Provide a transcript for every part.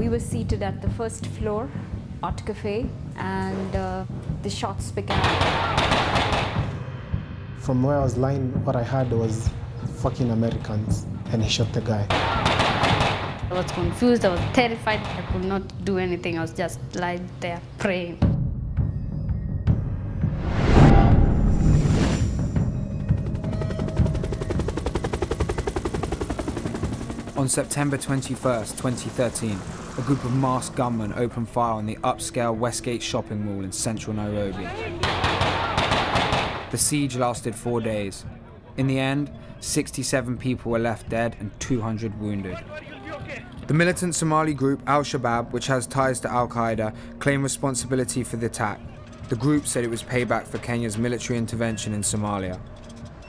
We were seated at the first floor, Art Cafe, and the shots began. From where I was lying, what I heard was fucking Americans, and he shot the guy. I was confused, I was terrified, I could not do anything, I was just lying there praying. On September 21st, 2013, a group of masked gunmen opened fire on the upscale Westgate shopping mall in central Nairobi. The siege lasted 4 days. In the end, 67 people were left dead and 200 wounded. The militant Somali group Shabaab, which has ties to Al-Qaeda, claimed responsibility for the attack. The group said it was payback for Kenya's military intervention in Somalia.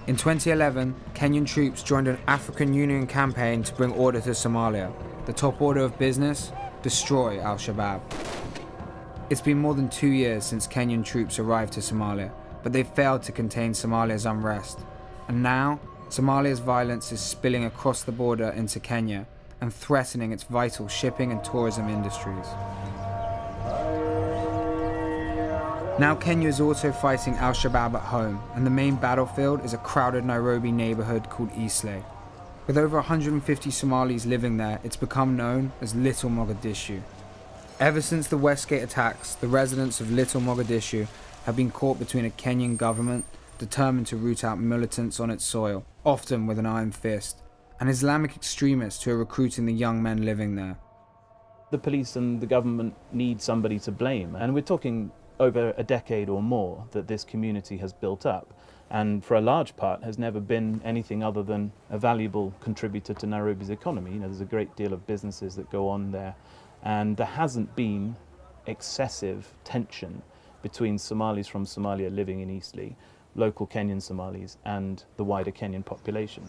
In 2011, Kenyan troops joined an African Union campaign to bring order to Somalia. The top order of business: destroy Al-Shabaab. It's been more than 2 years since Kenyan troops arrived to Somalia, but they failed to contain Somalia's unrest. And now, Somalia's violence is spilling across the border into Kenya and threatening its vital shipping and tourism industries. Now Kenya is also fighting Al-Shabaab at home, and the main battlefield is a crowded Nairobi neighborhood called Eastleigh. With over 150 Somalis living there, it's become known as Little Mogadishu. Ever since the Westgate attacks, the residents of Little Mogadishu have been caught between a Kenyan government determined to root out militants on its soil, often with an iron fist, and Islamic extremists who are recruiting the young men living there. The police and the government need somebody to blame, and we're talking over a decade or more that this community has built up, and for a large part has never been anything other than a valuable contributor to Nairobi's economy. You know, there's a great deal of businesses that go on there, and there hasn't been excessive tension between Somalis from Somalia living in Eastleigh, local Kenyan Somalis, and the wider Kenyan population.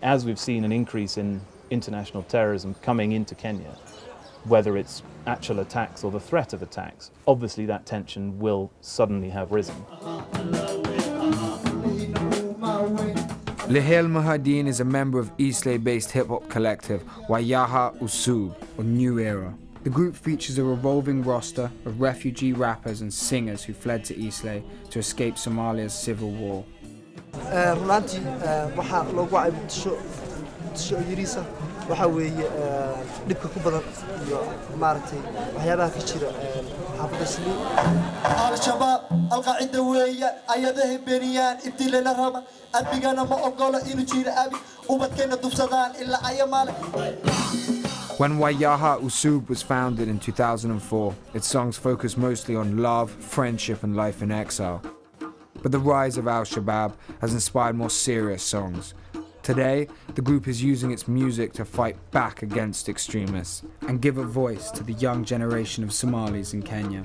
As we've seen an increase in international terrorism coming into Kenya, whether it's actual attacks or the threat of attacks, obviously that tension will suddenly have risen. Lihel Muhadin is a member of Eastleigh-based hip-hop collective Wayaha Usub, or New Era. The group features a revolving roster of refugee rappers and singers who fled to Eastleigh to escape Somalia's civil war. waxa weeye dhibka ku badan iyo maartay waxyaabaha ka jira xaafadda Islii al-shabaab al-qaacida weeya ayadaha beniyaan ibtilana raba abigana ma ogolo inuu jiro abi ubadkeena dufsadaan ilaa ayamaale. When Wayaha Usub was founded in 2004, its songs focused mostly on love, friendship and life in exile. But the rise of Al-Shabaab has inspired more serious songs. Today, the group is using its music to fight back against extremists and give a voice to the young generation of Somalis in Kenya.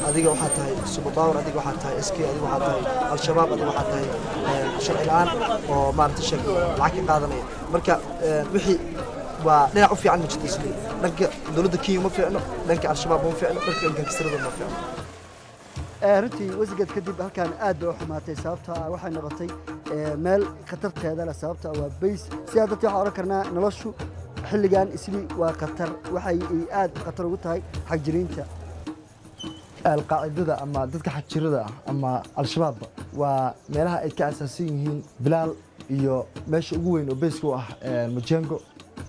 adiga waxa tahay Shabaab adiga waxa tahay SK adiga waxa tahay Al-Shabaab adiga waxa tahay sharci la'aan oo maartay shaq lacag qaadanaya marka wixii waa dhinac u fiican ma jirto Islii dhanka dawladda Kenya ma fiicno dhanka Al-Shabaab ma fiicno dhanka gangsterada ma fiicno runtii Westgate kadib halkaan aad bay u xumaatay sababtoo ah waxay noqotay meel khatarteeda la sababtoo ah waa base si aad dadka oran karnaa noloshu xilligan Islii waa khatar waxay aad khatar ugu tahay xagjiriinta القاعدة أما ضد حجرة أما الشباب ومنها كأساسيين بلال يو مش قوين وبيسكو مجنجو.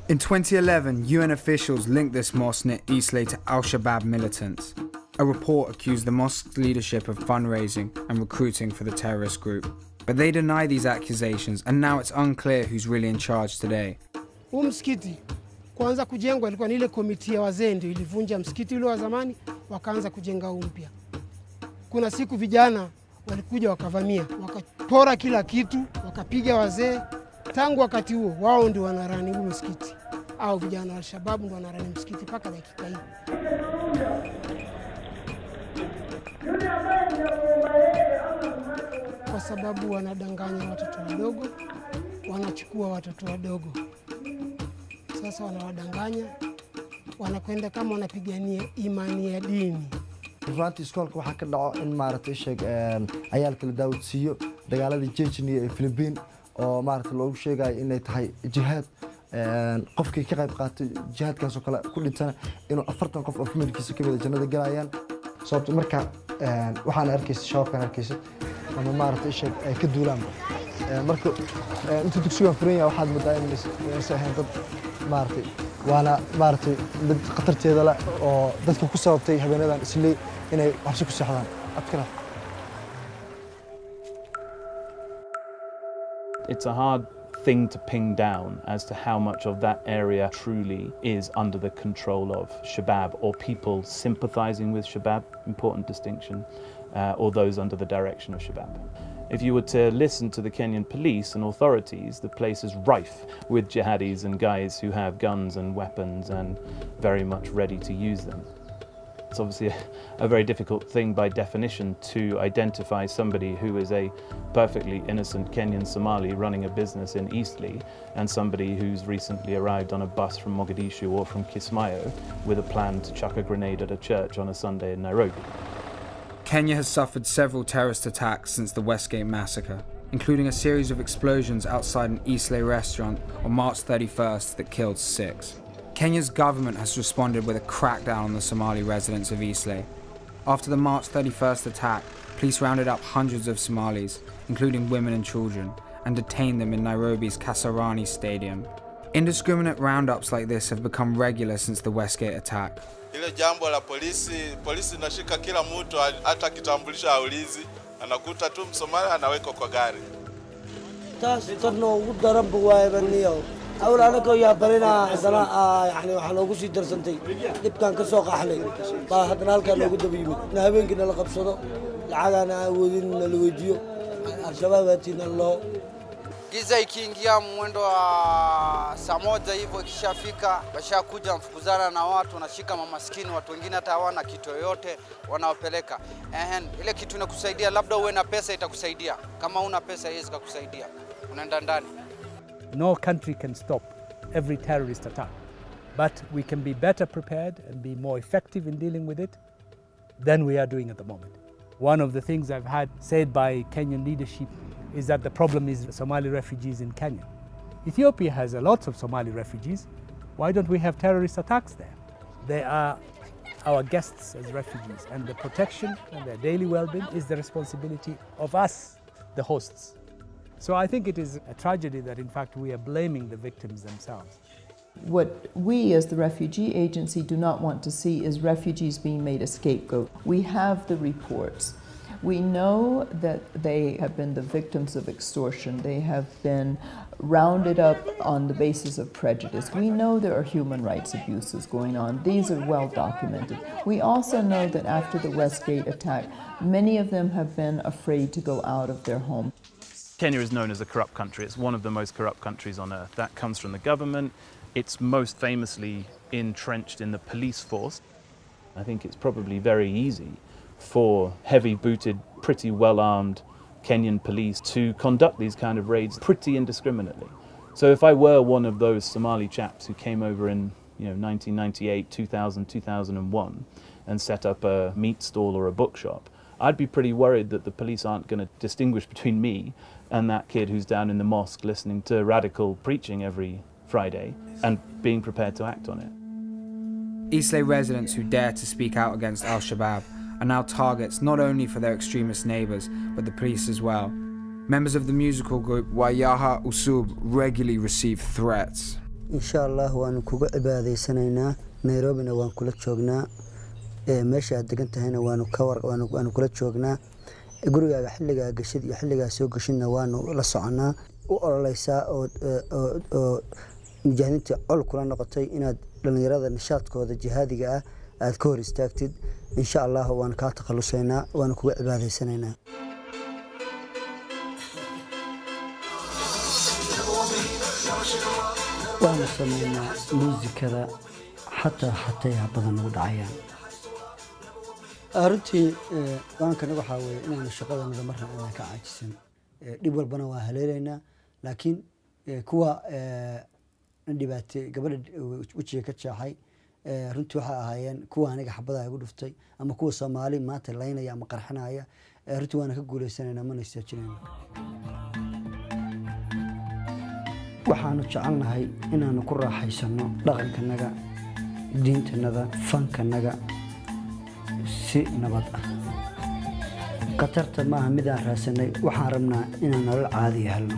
In 2011, UN officials linked this mosque near Eastleigh to Al-Shabaab militants. A report accused the mosque's leadership of fundraising and recruiting for the terrorist group. But they deny these accusations, and now it's unclear who's really in charge today. Msikiti kwanza kujengwa ilikuwa ni ile komiti ya wazee ndio ilivunja msikiti ule wa zamani wakaanza kujenga mpya. Kuna siku vijana walikuja wakavamia, wakapora kila kitu, wakapiga wazee. Tangu wakati huo wao ndio wanarani ule msikiti. Au vijana wa Shabaab ndio wanarani msikiti mpaka dakika hii. Kwa sababu wanadanganya watoto wadogo, wanachukua watoto wadogo. Sasa wanawadanganya, wanakwenda kama wanapigania imani ya dini. Runtii iskoolka waxa ka dhaco in maartay sheeg ciyaalka la daawad siiyo dagaaladii Chechnya ee Philippines oo maaragtay loogu sheegay inay tahay jihaad qofkii ka qayb qaatay jihaadkaas oo kale ku dhintana inuu 40 qof oo familkiisa ka mid ah jannada galayaan sababta marka waxaan arkaysay shabaabkan arkaysay ama maaragtay sheeg ay ka duulaan marka inta dugsiga furan yahay waxaad moodaa in ay ahayn dad maaragtay waana maaragtay mid khatarteeda la oo dadka ku sababtay habeenadan Eastleigh inay waxsi ku saxdaan adkana. It's a hard thing to pin down as to how much of that area truly is under the control of Shabaab or people sympathizing with Shabaab, important distinction, or those under the direction of Shabaab. If you were to listen to the Kenyan police and authorities, the place is rife with jihadis and guys who have guns and weapons and very much ready to use them. It's obviously a very difficult thing by definition to identify somebody who is a perfectly innocent Kenyan Somali running a business in Eastleigh and somebody who's recently arrived on a bus from Mogadishu or from Kismayo with a plan to chuck a grenade at a church on a Sunday in Nairobi. Kenya has suffered several terrorist attacks since the Westgate massacre, including a series of explosions outside an Eastleigh restaurant on March 31st that killed 6. Kenya's government has responded with a crackdown on the Somali residents of Eastleigh. After the March 31st attack, police rounded up hundreds of Somalis, including women and children, and detained them in Nairobi's Kasarani Stadium. Indiscriminate roundups like this have become regular since the Westgate attack. Ile jambo la polisi nashika kila mtu hata kitambulisho haulizi, anakuta tu Msomali anawekwa kwa gari. تنو ودرب بوايبنيو أول أنا كويا برينا سنة يعني وحنا وقصي درسنتي دب كان كسوق أحلي طاحت نال كان وجود بيجي نهبين كنا لقب صدا العادة ودين الويديو الشباب أتينا الله giza ikiingia mwendo wa saa moja hivyo ikishafika washakuja mfukuzana na watu wanashika mamaskini watu wengine hata hawana kitu yoyote wanaopeleka ile kitu inakusaidia labda uwe na pesa itakusaidia kama una pesa haiwezi kukusaidia unaenda ndani. No country can stop every terrorist attack, but we can be better prepared and be more effective in dealing with it than we are doing at the moment. One of the things I've had said by Kenyan leadership is that the problem is Somali refugees in Kenya. Ethiopia has a lot of Somali refugees. Why don't we have terrorist attacks there? They are our guests as refugees, and the protection and their daily well-being is the responsibility of us, the hosts. So I think it is a tragedy that in fact we are blaming the victims themselves. What we as the refugee agency do not want to see is refugees being made a scapegoat. We have the reports. We know that they have been the victims of extortion. They have been rounded up on the basis of prejudice. We know there are human rights abuses going on. These are well documented. We also know that after the Westgate attack, many of them have been afraid to go out of their home. Kenya is known as a corrupt country. It's one of the most corrupt countries on earth. That comes from the government. It's most famously entrenched in the police force. I think it's probably very easy for heavy-booted, pretty well-armed Kenyan police to conduct these kind of raids pretty indiscriminately. So if I were one of those Somali chaps who came over in 1998, 2000, 2001 and set up a meat stall or a bookshop, I'd be pretty worried that the police aren't going to distinguish between me and that kid who's down in the mosque listening to radical preaching every Friday and being prepared to act on it. Eastleigh residents who dare to speak out against Al-Shabaab are now targets not only for their extremist neighbours, but the police as well. Members of the musical group Wayaha Usub regularly receive threats. Inshallah waan kuga cibaadeysanayna Nairobi na waan kula joognaa meesha aad degan tahayna waanu kula joognaa gurigaaga xilliga gashid iyo xilliga soo gashidna waanu la soconaa u ololeysa oo mujaahidiinta col kula noqotay inaad dhalinyarada nishaadkooda jihaadiga ah aad ka hor istaagtid inshallah waan ka takhalusaynaa waan kuga cibaadeysanayna. waana sameynaa muusikada xataa yaa badan ugu dhacayaan runtii waankana waxaa weeye inaanu shaqadanada marna inaan ka caajisan dhib walbana waa haleelaynaa laakiin kuwa dhibaatay gabadha wejiga ka jeexay runtii waxay ahaayeen kuwa aniga xabadaha igu dhuftay ama kuwa Soomaali maanta laynaya ama qarxinaya runtii waana ka guulaysanayna mana istaajinayno waxaanu jecelnahay inaanu ku raaxaysano dhaqankanaga diintanaga fankanaga si nabad ah qatarta maaha midaan raasanay waxaan rabnaa inaan nolol caadi helno